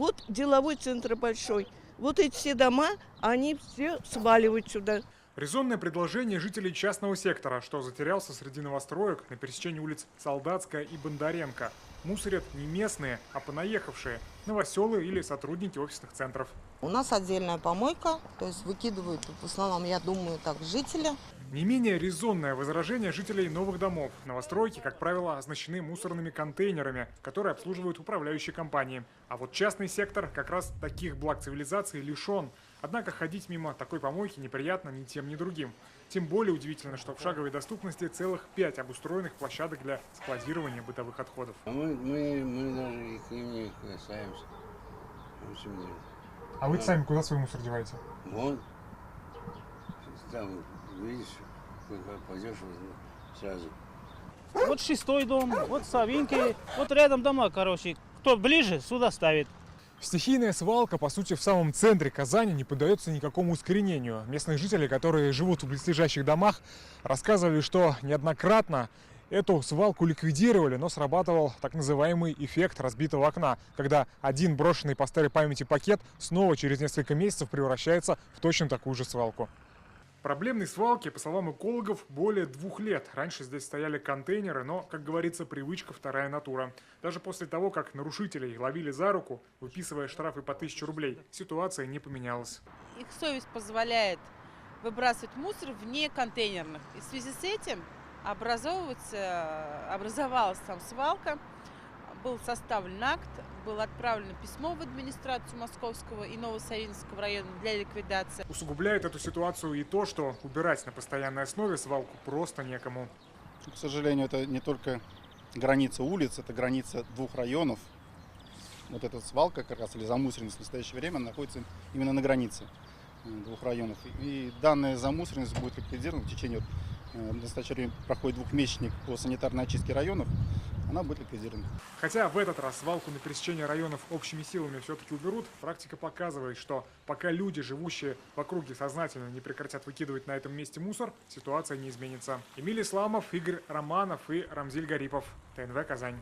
Вот деловой центр большой. Вот эти все дома, они все сваливают сюда. Резонное предложение жителей частного сектора, что затерялся среди новостроек на пересечении улиц Солдатская и Бондаренко. Мусорят не местные, а понаехавшие, новоселы или сотрудники офисных центров. У нас отдельная помойка, то есть выкидывают в основном, я думаю, так, жители. Не менее резонное возражение жителей новых домов. Новостройки, как правило, оснащены мусорными контейнерами, которые обслуживают управляющие компании. А вот частный сектор как раз таких благ цивилизации лишен. Однако ходить мимо такой помойки неприятно ни тем, ни другим. Тем более удивительно, что в шаговой доступности целых 5 обустроенных площадок для складирования бытовых отходов. Мы даже их не касаемся. А вы сами куда свой мусор деваете? Вон, там, видишь, пойдешь сразу. Вот 6-й дом, вот Савинки, вот рядом дома, короче. Кто ближе, сюда ставит. Стихийная свалка, по сути, в самом центре Казани не поддается никакому искоренению. Местные жители, которые живут в близлежащих домах, рассказывали, что неоднократно эту свалку ликвидировали, но срабатывал так называемый эффект разбитого окна, когда один брошенный по старой памяти пакет снова через несколько месяцев превращается в точно такую же свалку. Проблемной свалки, по словам экологов, более 2 лет. Раньше здесь стояли контейнеры, но, как говорится, привычка вторая натура. Даже после того, как нарушителей ловили за руку, выписывая штрафы по 1000 рублей, ситуация не поменялась. Их совесть позволяет выбрасывать мусор вне контейнерных. И в связи с этим образовалась там свалка, был составлен акт, было отправлено письмо в администрацию Московского и Новосавинского района для ликвидации. Усугубляет эту ситуацию и то, что убирать на постоянной основе свалку просто некому. К сожалению, это не только граница улиц, это граница 2 районов. Вот эта свалка, как раз, или замусоренность в настоящее время находится именно на границе 2 районов. И данная замусоренность будет ликвидирована в течение, в настоящее время проходит 2-месячник по санитарной очистке районов, она будет ликвидирована. Хотя в этот раз свалку на пересечении районов общими силами все-таки уберут, практика показывает, что пока люди, живущие в округе, сознательно не прекратят выкидывать на этом месте мусор, ситуация не изменится. Эмиль Исламов, Игорь Романов и Рамзиль Гарипов. ТНВ Казань.